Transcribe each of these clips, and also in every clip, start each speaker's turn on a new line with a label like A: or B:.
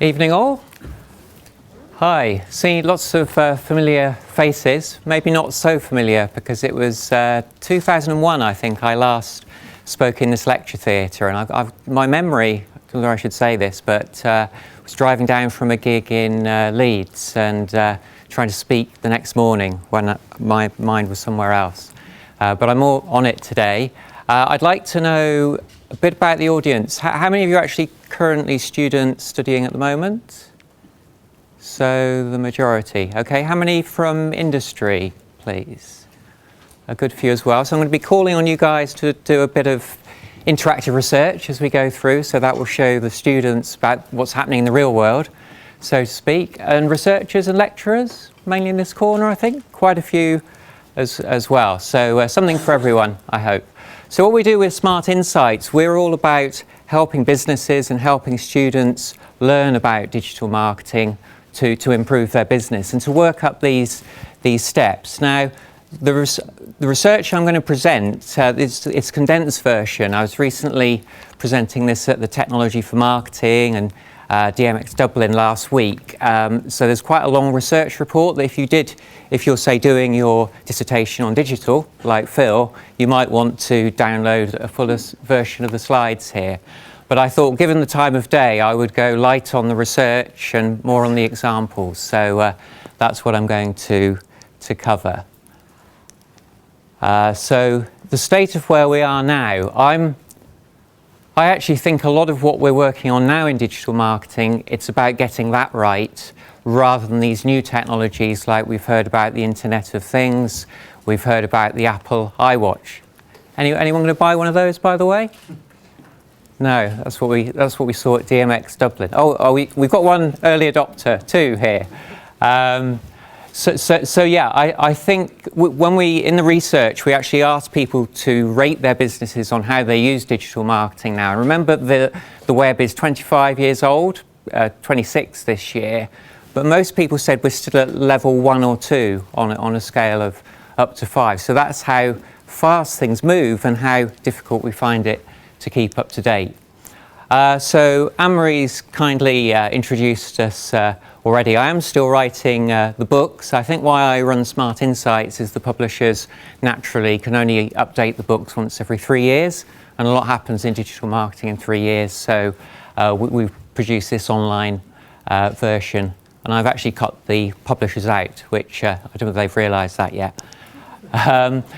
A: Evening all. Hi, see lots of familiar faces, maybe not so familiar because it was 2001 I think I last spoke in this lecture theatre, and my memory, I don't know whether I should say this, but was driving down from a gig in Leeds and trying to speak the next morning when my mind was somewhere else. But I'm all on it today. I'd like to know a bit about the audience. How many of you are actually currently students studying at the moment? So the majority. Okay, how many from industry, please? A good few as well. So I'm going to be calling on you guys to do a bit of interactive research as we go through, so that will show the students about what's happening in the real world, so to speak. And researchers and lecturers, mainly in this corner, I think. Quite a few as well. So something for everyone, I hope. So what we do with SmartInsights, we're all about helping businesses and helping students learn about digital marketing to improve their business and to work up these steps. Now, the research I'm going to present, it's a condensed version. I was recently presenting this at the Technology for Marketing and DMX Dublin last week. So there's quite a long research report that if you're say doing your dissertation on digital, like Phil, you might want to download a fuller version of the slides here. But I thought, given the time of day, I would go light on the research and more on the examples. So that's what I'm going to cover. So the state of where we are now, I actually think a lot of what we're working on now in digital marketing, it's about getting that right rather than these new technologies like we've heard about the Internet of Things, we've heard about the Apple iWatch. Anyone going to buy one of those, by the way? No, that's what we saw at DMX Dublin. We've got one early adopter too here. So yeah, I think when in the research, we actually asked people to rate their businesses on how they use digital marketing now. And remember, the web is 25 years old, 26 this year, but most people said we're still at level 1 or 2 on a scale of up to 5. So that's how fast things move and how difficult we find it to keep up to date. So Anne-Marie's kindly introduced us already. I am still writing the books. I think why I run SmartInsights is the publishers naturally can only update the books once every 3 years, and a lot happens in digital marketing in 3 years. So we've produced this online version, and I've actually cut the publishers out, which I don't know if they've realised that yet.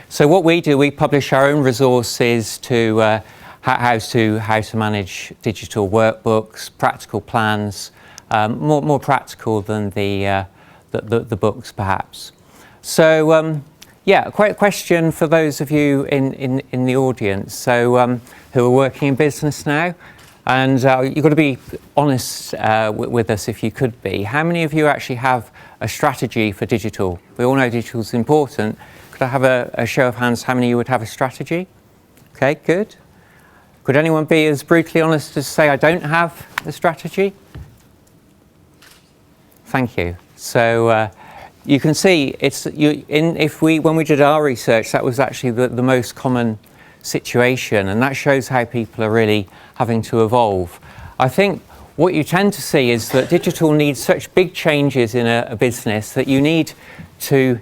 A: So what we do, we publish our own resources to how to manage digital workbooks, practical plans, more practical than the books perhaps. So yeah, quite a question for those of you in the audience. So who are working in business now, and you've got to be honest with us if you could be. How many of you actually have a strategy for digital? We all know digital is important. Could I have a show of hands? How many of you would have a strategy? Okay, good. Could anyone be as brutally honest as say, I don't have a strategy? Thank you. So you can see when we did our research, that was actually the most common situation, and that shows how people are really having to evolve. I think what you tend to see is that digital needs such big changes in a business that you need to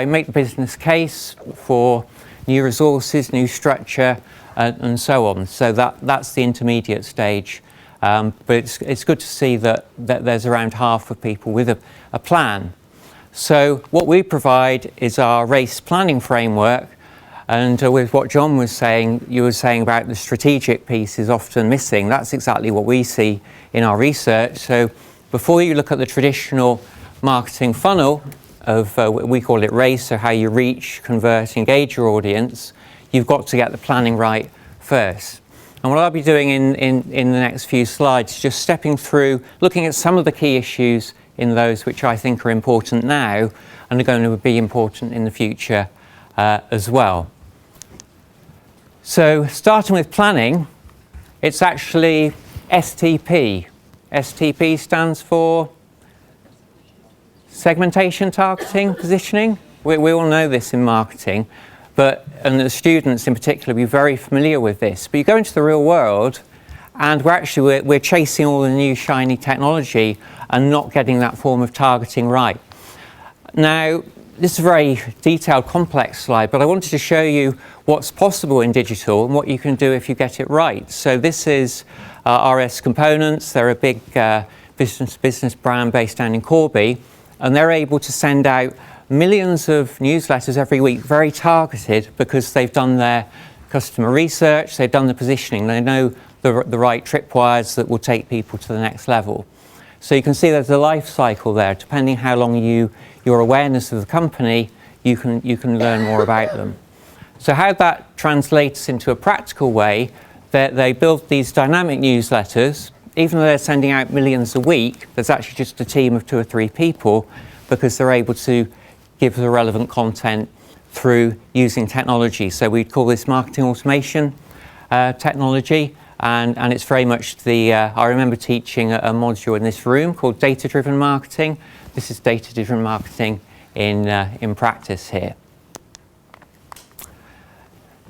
A: make the business case for new resources, new structure, and so on. So that's the intermediate stage. But it's good to see that there's around half of people with a plan. So what we provide is our race planning framework. And with what John was saying, you were saying about the strategic piece is often missing. That's exactly what we see in our research. So before you look at the traditional marketing funnel of, we call it race, so how you reach, convert, engage your audience, you've got to get the planning right first. And what I'll be doing in the next few slides is just stepping through, looking at some of the key issues in those which I think are important now and are going to be important in the future as well. So starting with planning, it's actually STP. STP stands for segmentation, targeting, positioning. We all know this in marketing. And the students in particular will be very familiar with this. But you go into the real world and we're chasing all the new shiny technology and not getting that form of targeting right. Now, this is a very detailed, complex slide, but I wanted to show you what's possible in digital and what you can do if you get it right. So this is RS Components. They're a big business brand based down in Corby, and they're able to send out millions of newsletters every week, very targeted, because they've done their customer research, they've done the positioning, they know the right tripwires that will take people to the next level. So you can see there's a life cycle there. Depending how long your awareness of the company, you can learn more about them. So how that translates into a practical way, they build these dynamic newsletters. Even though they're sending out millions a week, there's actually just a team of 2 or 3 people, because they're able to give the relevant content through using technology. So we'd call this marketing automation technology, and it's very much I remember teaching a module in this room called data-driven marketing. This is data-driven marketing in practice here.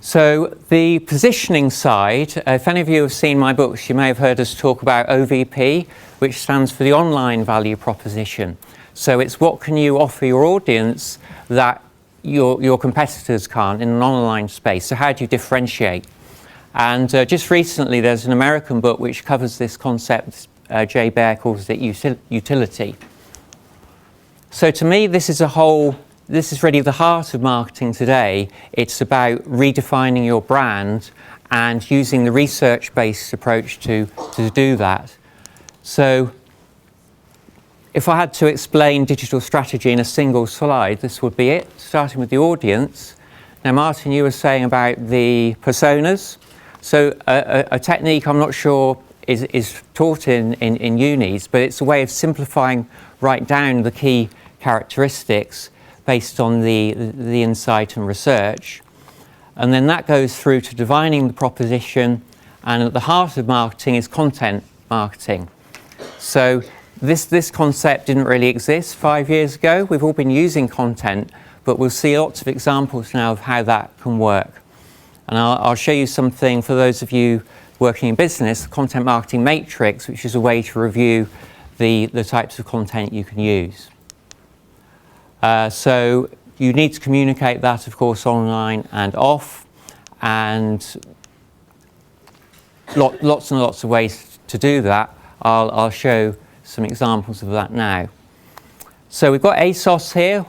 A: So the positioning side, if any of you have seen my books, you may have heard us talk about OVP, which stands for the online value proposition. So it's what can you offer your audience that your competitors can't in an online space. So how do you differentiate? And just recently there's an American book which covers this concept. Jay Baer calls it utility. So to me, this is really the heart of marketing today. It's about redefining your brand and using the research-based approach to do that. So if I had to explain digital strategy in a single slide, this would be it, starting with the audience. Now, Martin, you were saying about the personas. So a technique I'm not sure is taught in unis, but it's a way of simplifying right down the key characteristics based on the insight and research. And then that goes through to defining the proposition, and at the heart of marketing is content marketing. So this concept didn't really exist 5 years ago. We've all been using content, but we'll see lots of examples now of how that can work. And I'll show you something for those of you working in business, the content marketing matrix, which is a way to review the types of content you can use. So you need to communicate that, of course, online and off, and lots and lots of ways to do that. I'll show some examples of that now. So we've got ASOS here,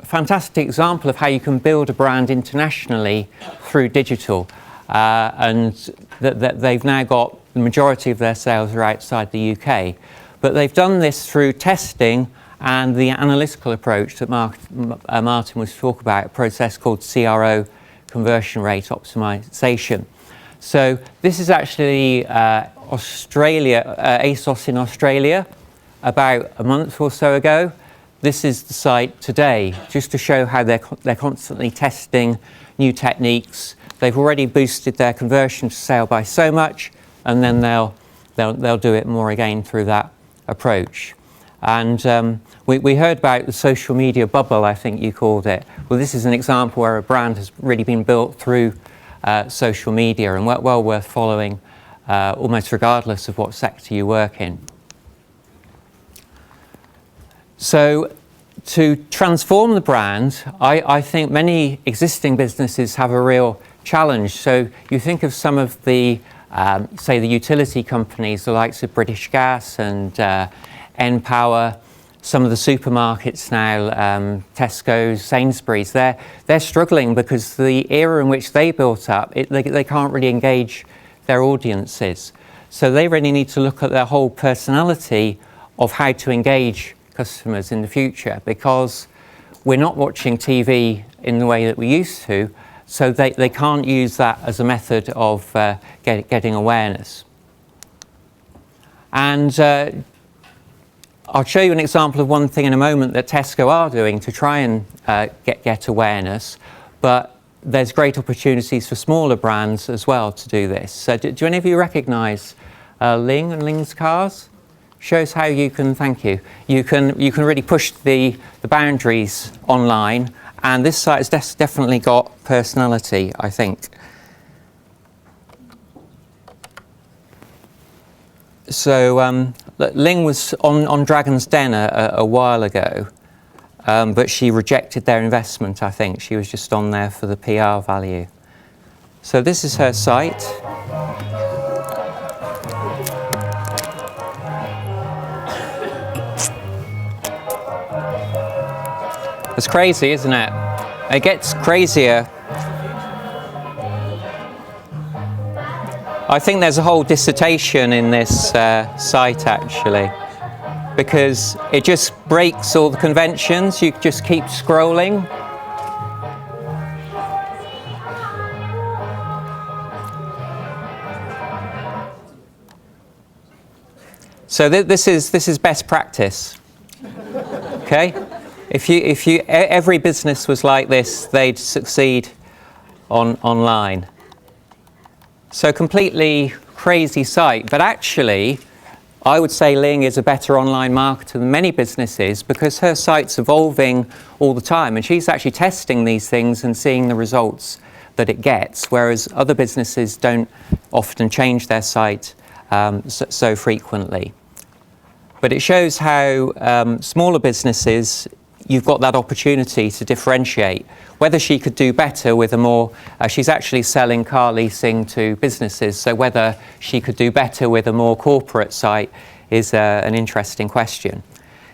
A: fantastic example of how you can build a brand internationally through digital, and they've now got the majority of their sales are outside the UK, but they've done this through testing and the analytical approach that Martin was talking about, a process called CRO, conversion rate optimization. So this is actually Australia, ASOS in Australia, about a month or so ago. This is the site today, just to show how they're constantly testing new techniques. They've already boosted their conversion to sale by so much, and then they'll do it more again through that approach. And we heard about the social media bubble, I think you called it. Well, this is an example where a brand has really been built through social media, and well worth following, almost regardless of what sector you work in. So to transform the brand, I think many existing businesses have a real challenge. So you think of some of the, say, the utility companies, the likes of British Gas and Npower, some of the supermarkets now, Tesco's, Sainsbury's, they're struggling because the era in which they built up, they can't really engage their audiences. So they really need to look at their whole personality of how to engage customers in the future, because we're not watching TV in the way that we used to, so they can't use that as a method of getting awareness. And I'll show you an example of one thing in a moment that Tesco are doing to try and get awareness, but there's great opportunities for smaller brands as well to do this. So do any of you recognise Ling and Ling's Cars? Shows how you can, thank you, you can really push the boundaries online, and this site has definitely got personality, I think. Ling was on Dragon's Den a while ago, but she rejected their investment, I think. She was just on there for the PR value. So this is her site. It's crazy, isn't it? It gets crazier. I think there's a whole dissertation in this site, actually, because it just breaks all the conventions. You just keep scrolling. So this is best practice. Okay, if every business was like this, they'd succeed online. So completely crazy site, but actually, I would say Ling is a better online marketer than many businesses because her site's evolving all the time, and she's actually testing these things and seeing the results that it gets, whereas other businesses don't often change their site so frequently. But it shows how smaller businesses, you've got that opportunity to differentiate. Whether she could do better with a more, she's actually selling car leasing to businesses, so whether she could do better with a more corporate site is an interesting question.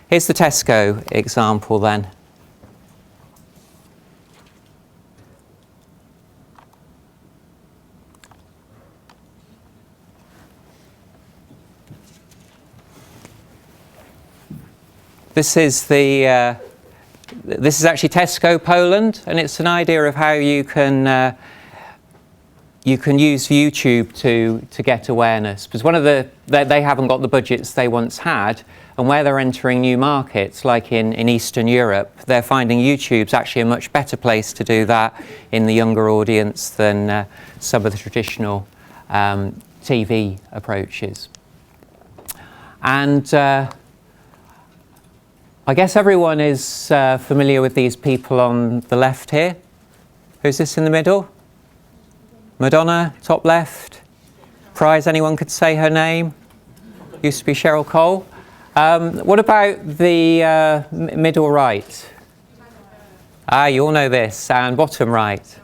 A: Here's the Tesco example then. This is actually Tesco Poland, and it's an idea of how you can use YouTube to get awareness. Because they haven't got the budgets they once had, and where they're entering new markets, like in Eastern Europe, they're finding YouTube's actually a much better place to do that in the younger audience than some of the traditional TV approaches. And I guess everyone is familiar with these people on the left here. Who's this in the middle? Madonna, top left. Prize, anyone could say her name? Used to be Cheryl Cole. What about the middle right? You all know this. And bottom right?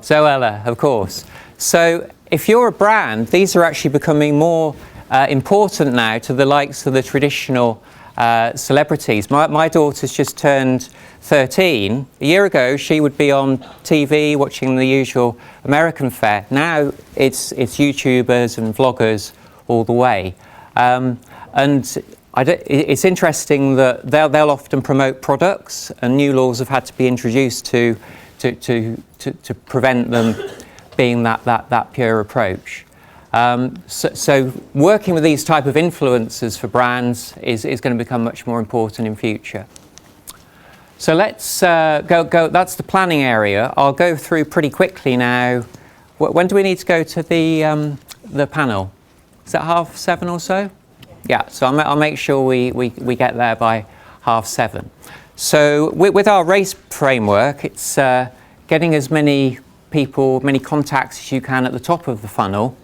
A: Zoella, of course. So if you're a brand, these are actually becoming more important now to the likes of the traditional celebrities. My daughter's just turned 13. A year ago, she would be on TV watching the usual American fare. Now it's YouTubers and vloggers all the way. It's interesting that they'll often promote products, and new laws have had to be introduced to prevent them being that pure approach. So working with these type of influencers for brands is going to become much more important in future. So let's go. That's the planning area. I'll go through pretty quickly now. When do we need to go to the panel? Is it 7:30 or so? Yeah. So I'll make sure we get there by 7:30. So with our race framework, it's getting as many people, many contacts as you can at the top of the funnel.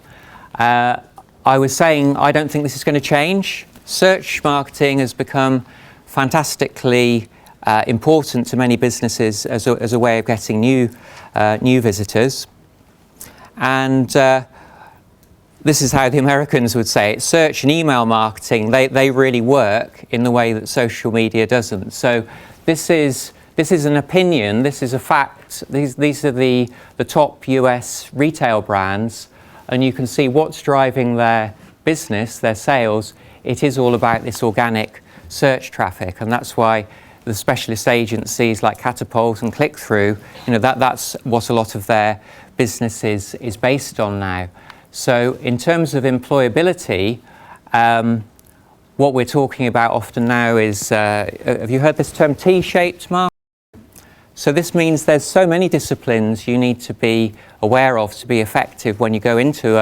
A: I was saying I don't think this is going to change. Search marketing has become fantastically important to many businesses as a way of getting new visitors. And this is how the Americans would say it. Search and email marketing, they really work in the way that social media doesn't. So this is an opinion, this is a fact. These are the top US retail brands, and you can see what's driving their business, their sales. It is all about this organic search traffic, and that's why the specialist agencies like Catapult and Click-Through, that's what a lot of their business is based on now. So in terms of employability, what we're talking about often now is, have you heard this term T-shaped marketing? So this means there's so many disciplines you need to be aware of to be effective when you go into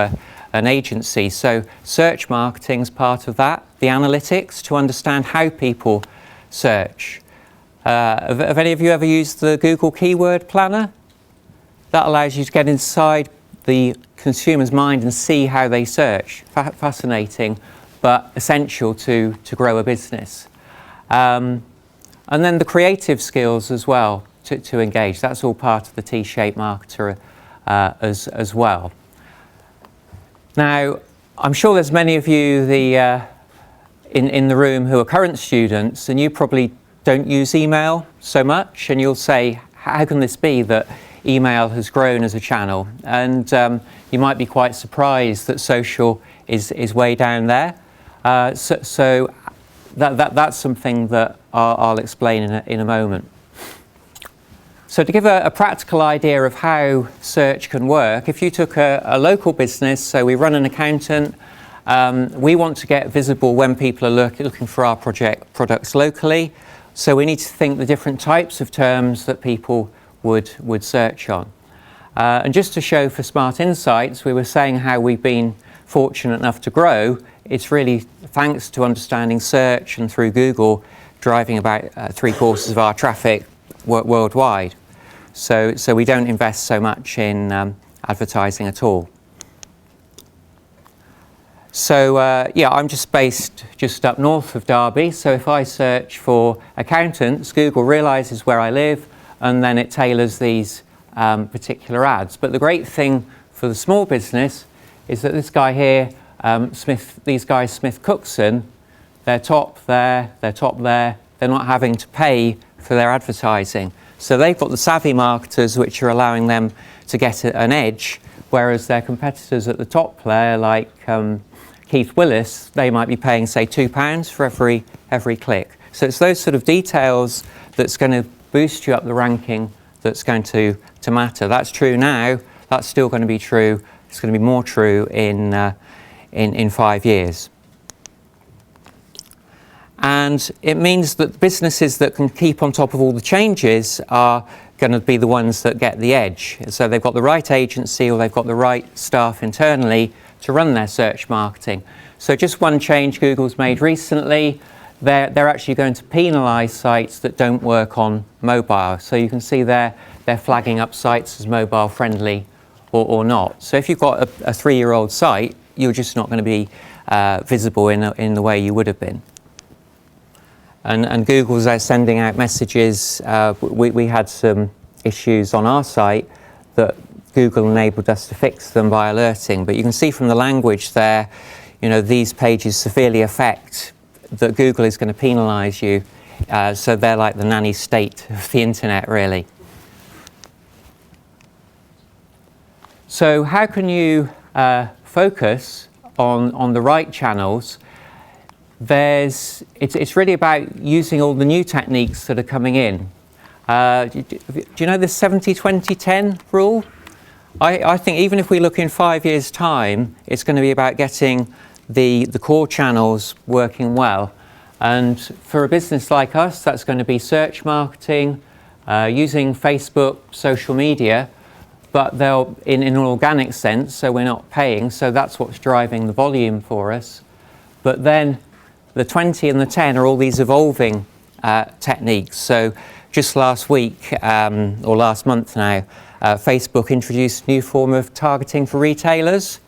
A: an agency. So search marketing is part of that, the analytics to understand how people search. Have any of you ever used the Google Keyword Planner? That allows you to get inside the consumer's mind and see how they search. Fascinating. but essential to grow a business. And then the creative skills as well to engage. That's all part of the T-shaped marketer as well. Now, I'm sure there's many of you in the room who are current students, and you probably don't use email so much, and you'll say, how can this be that email has grown as a channel? And you might be quite surprised that social is way down there. So that's something that I'll explain in a moment. So to give a practical idea of how search can work, if you took a local business, so we run an accountant, we want to get visible when people are looking for our products locally. So we need to think the different types of terms that people would search on. And just to show for SmartInsights, we were saying how we've been fortunate enough to grow. It's really thanks to understanding search and through Google driving about 3/4 of our traffic worldwide. So we don't invest so much in advertising at all. So yeah, I'm just based just up north of Derby. So if I search for accountants, Google realizes where I live, and then it tailors these particular ads. But the great thing for the small business is that this guy here, these guys, Smith Cookson, they're top there, they're not having to pay for their advertising. So they've got the savvy marketers which are allowing them to get an edge, whereas their competitors at the top there, like Keith Willis, they might be paying, say, £2 for every click. So it's those sort of details that's going to boost you up the ranking that's going to matter. That's true now. That's still going to be true. It's going to be more true in 5 years. And it means that businesses that can keep on top of all the changes are going to be the ones that get the edge. So they've got the right agency or they've got the right staff internally to run their search marketing. So just one change Google's made recently, they're actually going to penalise sites that don't work on mobile. So you can see they're flagging up sites as mobile friendly or not. So if you've got a 3-year-old site, you're just not going to be visible in the way you would have been. And Google's sending out messages. We had some issues on our site that Google enabled us to fix them by alerting. But you can see from the language there, you know, these pages severely affect that Google is going to penalise you. So they're like the nanny state of the internet, really. So how can you focus on the right channels? It's really about using all the new techniques that are coming in. Do you know the 70-20-10 rule? I think even if we look in 5 years' time, it's going to be about getting the core channels working well. And for a business like us, that's going to be search marketing, using Facebook, social media, but they'll in an organic sense, so we're not paying, so that's what's driving the volume for us. But then the 20 and the 10 are all these evolving techniques. So just last week, or last month now, Facebook introduced a new form of targeting for retailers,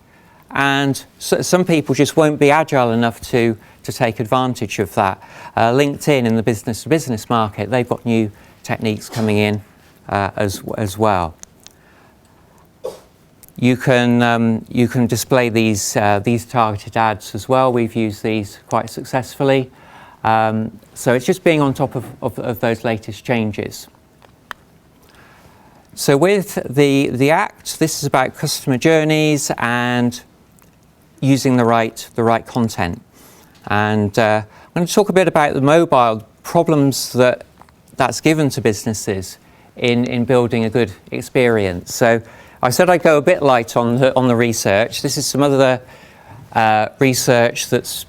A: and some people just won't be agile enough to take advantage of that. LinkedIn in the business-to-business market, they've got new techniques coming in as well. You can display these targeted ads as well. We've used these quite successfully. So it's just being on top of those latest changes. So with the ACT, this is about customer journeys and using the right content. And I'm going to talk a bit about the mobile problems that's given to businesses in building a good experience. So I said I'd go a bit light on the research. This is some other research this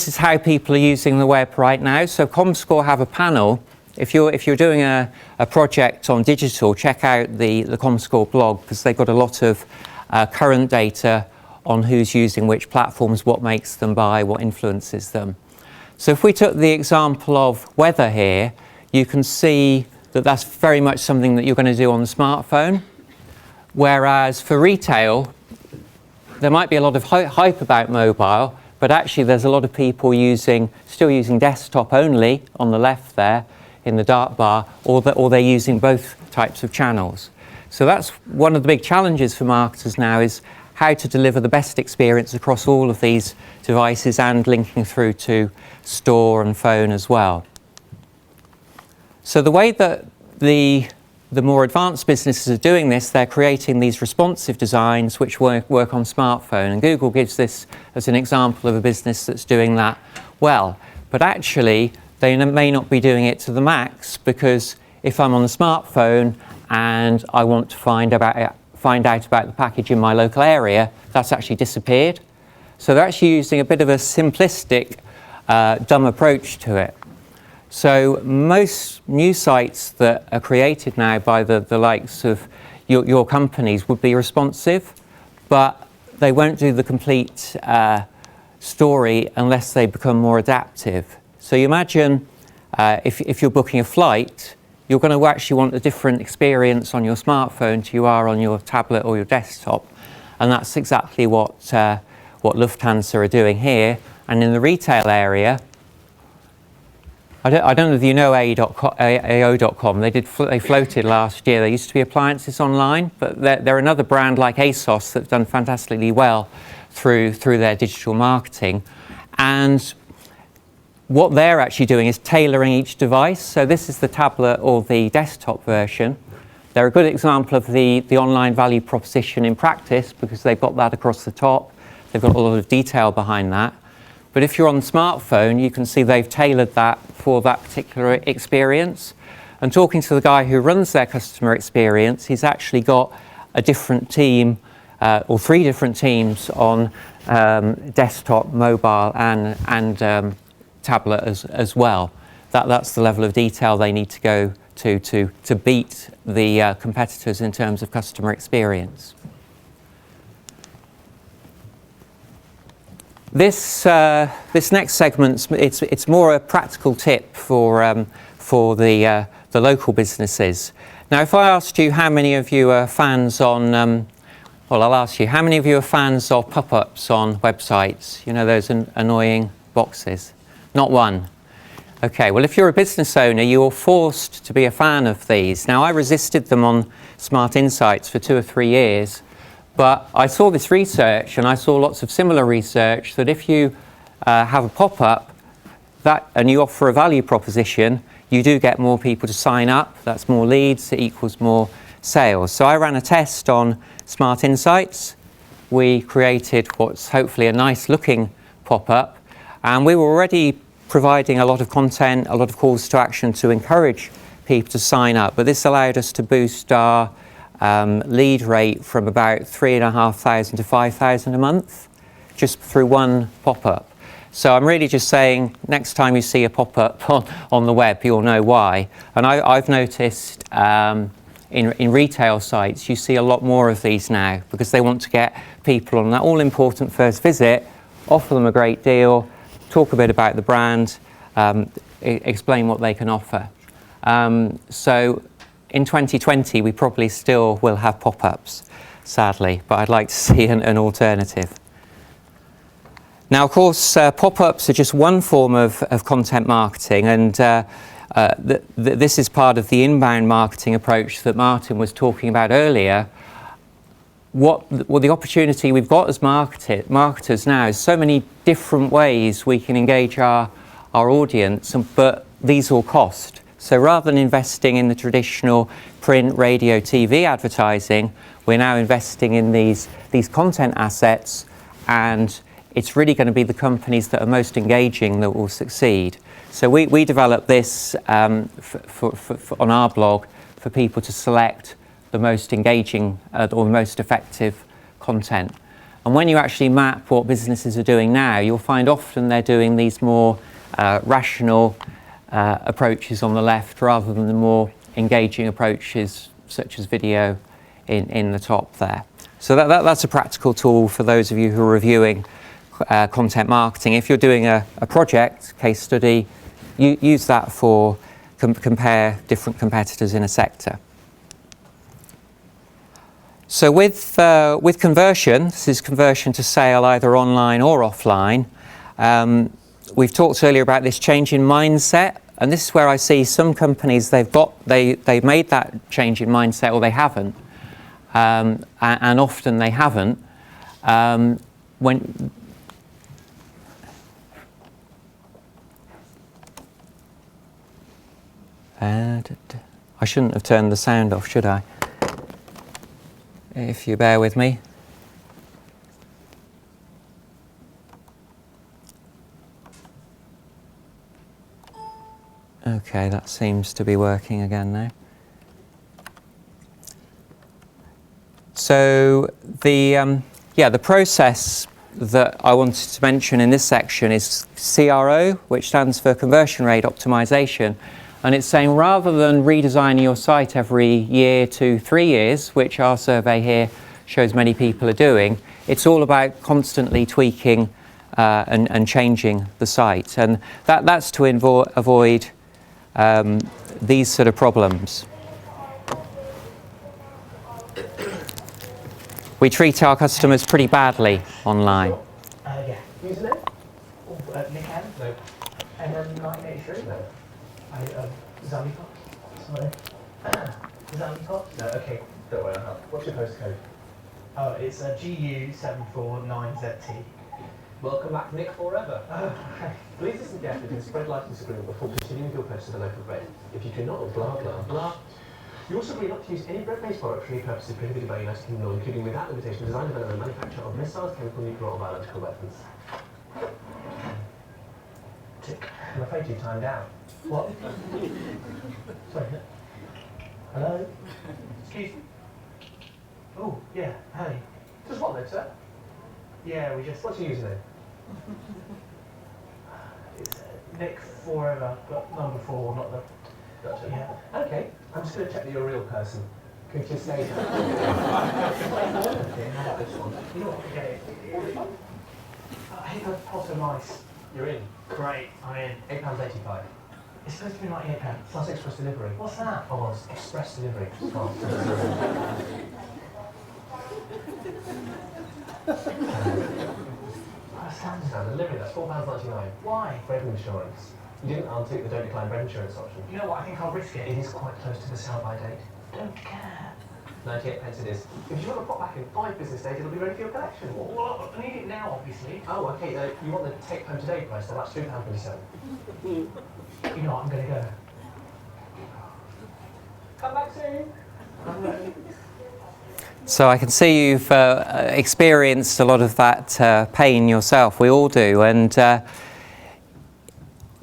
A: is how people are using the web right now. So ComScore have a panel. If you're doing a project on digital, check out the ComScore blog, because they've got a lot of current data on who's using which platforms, what makes them buy, what influences them. So if we took the example of weather here, you can see that that's very much something that you're going to do on the smartphone. Whereas for retail, there might be a lot of hype about mobile, but actually there's a lot of people still using desktop only on the left there in the dark bar, or they're using both types of channels. So that's one of the big challenges for marketers now, is how to deliver the best experience across all of these devices and linking through to store and phone as well. So the way that the more advanced businesses are doing this, they're creating these responsive designs which work on smartphone. And Google gives this as an example of a business that's doing that well. But actually, they may not be doing it to the max, because if I'm on the smartphone and I want to find out about the package in my local area, that's actually disappeared. So they're actually using a bit of a simplistic, dumb approach to it. So most new sites that are created now by the likes of your companies would be responsive, but they won't do the complete story unless they become more adaptive. So you imagine if you're booking a flight, you're going to actually want a different experience on your smartphone to you are on your tablet or your desktop. And that's exactly what Lufthansa are doing here. And in the retail area, I don't know if you know AO.com. They floated last year. There used to be appliances online, but they're another brand like ASOS that's done fantastically well through their digital marketing. And what they're actually doing is tailoring each device. So this is the tablet or the desktop version. They're a good example of the online value proposition in practice, because they've got that across the top. They've got a lot of detail behind that. But if you're on the smartphone, you can see they've tailored that for that particular experience. And talking to the guy who runs their customer experience, he's actually got a different team, or 3 different teams on desktop, mobile, and tablet as well. That's the level of detail they need to go to beat the competitors in terms of customer experience. This next segment, it's more a practical tip for the local businesses. Now, if I asked you how many of you are fans on, well, I'll ask you, how many of you are fans of pop-ups on websites? You know, those annoying boxes. Not one. Okay, well, if you're a business owner, you're forced to be a fan of these. Now, I resisted them on SmartInsights for 2 or 3 years, but I saw this research, and I saw lots of similar research, that if you have a pop-up and you offer a value proposition, you do get more people to sign up. That's more leads, it equals more sales. So I ran a test on SmartInsights. We created what's hopefully a nice looking pop-up, and we were already providing a lot of content, a lot of calls to action to encourage people to sign up. But this allowed us to boost our lead rate from about 3,500 to 5,000 a month, just through one pop-up. So I'm really just saying, next time you see a pop-up on the web, you'll know why. And I've noticed in retail sites, you see a lot more of these now, because they want to get people on that all-important first visit, offer them a great deal, talk a bit about the brand, explain what they can offer. So in 2020, we probably still will have pop-ups, sadly, but I'd like to see an alternative. Now, of course, pop-ups are just one form of content marketing, and this is part of the inbound marketing approach that Martin was talking about earlier. What the opportunity we've got as marketers now is so many different ways we can engage our audience, but these all cost. So rather than investing in the traditional print, radio, TV advertising, we're now investing in these content assets, and it's really going to be the companies that are most engaging that will succeed. So we developed this on our blog for people to select the most engaging or the most effective content. And when you actually map what businesses are doing now, you'll find often they're doing these more rational approaches on the left, rather than the more engaging approaches such as video in the top there. So that's a practical tool for those of you who are reviewing content marketing. If you're doing a project, case study, use that for compare different competitors in a sector. So with conversion, this is conversion to sale either online or offline. We've talked earlier about this change in mindset, and this is where I see some companies they've made that change in mindset, or they haven't, and often they haven't. I shouldn't have turned the sound off, should I? If you bear with me. Okay, that seems to be working again now. So the process that I wanted to mention in this section is CRO, which stands for conversion rate optimization. And it's saying rather than redesigning your site every year to 3 years, which our survey here shows many people are doing, it's all about constantly tweaking and changing the site. And that's to avoid these sort of problems. We treat our customers pretty badly online.
B: Yeah. Username? Nick N? No. MM983? No. Zamipot? Sorry. Zamipot? No, okay. Don't worry, I'll help. What's your postcode? Oh, it's GU749ZT. Welcome back, Nick Forever. Please listen carefully to the spread license agreement before continuing your purchase of a loaf of bread. If you do not, blah, blah, blah. You also agree not to use any bread-based products for any purposes prohibited by the United Kingdom law, including without limitation, design, development, and manufacture of missiles, chemical, nuclear, or biological weapons. Tick. I'm afraid you've timed out. What? Sorry. Hello? Excuse me? Oh, yeah, hey. Just what then, sir? Yeah, we just... What's your username? It's Nick Forever, but number 4, not the... Gotcha. Yeah. Okay, I'm just going to check that you're a real person. Could you say that? Okay, how about this one? You know what, forget it. I hate the pot of mice. You're in? Great, I'm in. £8.85. It's supposed to be like £8. Plus express delivery. What's that? Oh, it's express delivery. Oh. Standard delivery, that's £4.99. Why? Bread insurance. You didn't take the don't decline bread insurance option. You know what, I think I'll risk it. It is quite close to the sell-by date. Don't care. 98 pence it is. If you want to pop back in 5 business days, it'll be ready for your collection. Well, I need it now, obviously. Oh, okay, you want the take-home today price, so that's £3.27. You know what, I'm going to go. Come back soon. I'm ready.
A: So I can see you've experienced a lot of that pain yourself. We all do, and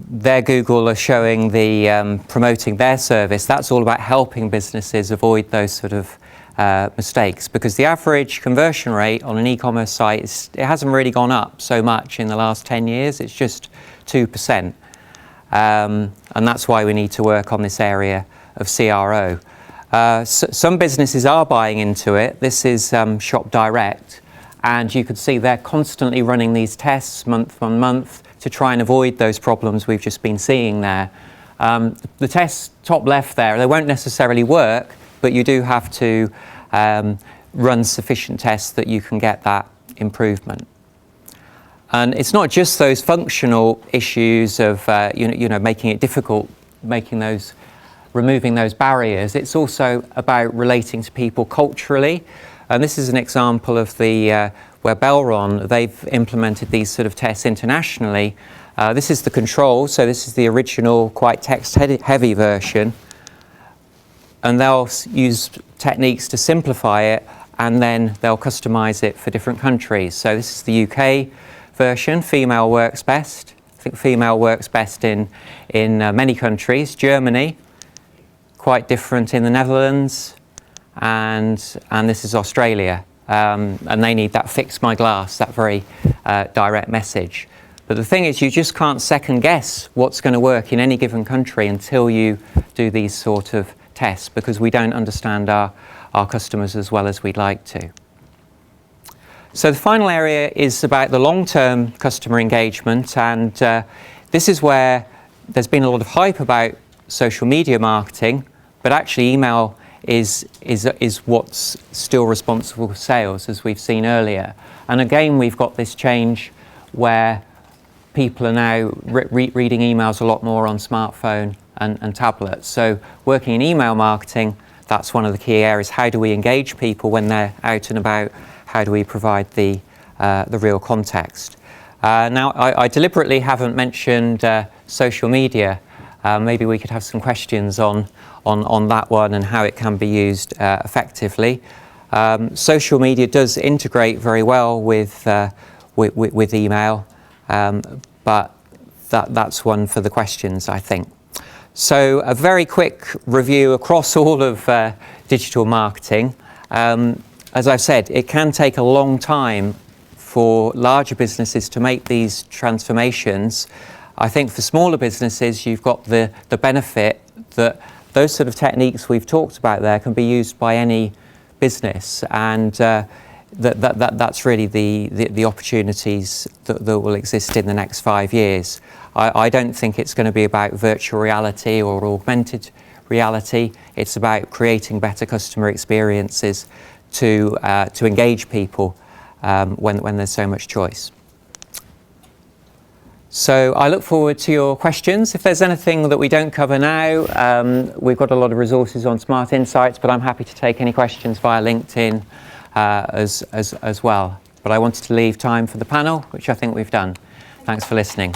A: their Google are showing the promoting their service. That's all about helping businesses avoid those sort of mistakes, because the average conversion rate on an e-commerce site it hasn't really gone up so much in the last 10 years. It's just 2%, and that's why we need to work on this area of CRO. Some businesses are buying into it. This is Shop Direct, and you can see they're constantly running these tests month on month to try and avoid those problems we've just been seeing there. The tests top left there, they won't necessarily work, but you do have to run sufficient tests that you can get that improvement. And it's not just those functional issues of making it difficult, removing those barriers. It's also about relating to people culturally. And this is an example of where Belron, they've implemented these sort of tests internationally. This is the control, so this is the original, quite text-heavy version. And they'll use techniques to simplify it, and then they'll customize it for different countries. So this is the UK version, female works best. I think female works best in many countries. Germany, quite different in the Netherlands, and this is Australia, and they need that fix my glass, that very direct message. But the thing is, you just can't second guess what's going to work in any given country until you do these sort of tests, because we don't understand our customers as well as we'd like to. So the final area is about the long-term customer engagement, and this is where there's been a lot of hype about social media marketing, but actually email is what's still responsible for sales, as we've seen earlier. And again, we've got this change where people are now reading emails a lot more on smartphone and tablets. So working in email marketing, that's one of the key areas. How do we engage people when they're out and about? How do we provide the real context? Now, I deliberately haven't mentioned social media. Maybe we could have some questions on that one and how it can be used effectively. Social media does integrate very well with email, but that's one for the questions, I think. So a very quick review across all of digital marketing. As I've said, it can take a long time for larger businesses to make these transformations. I think for smaller businesses, you've got the benefit that those sort of techniques we've talked about there can be used by any business, and that's really the opportunities that will exist in the next 5 years. I don't think it's going to be about virtual reality or augmented reality. It's about creating better customer experiences to engage people when there's so much choice. So I look forward to your questions. If there's anything that we don't cover now, we've got a lot of resources on Smart Insights, but I'm happy to take any questions via LinkedIn as well. But I wanted to leave time for the panel, which I think we've done. Thanks for listening.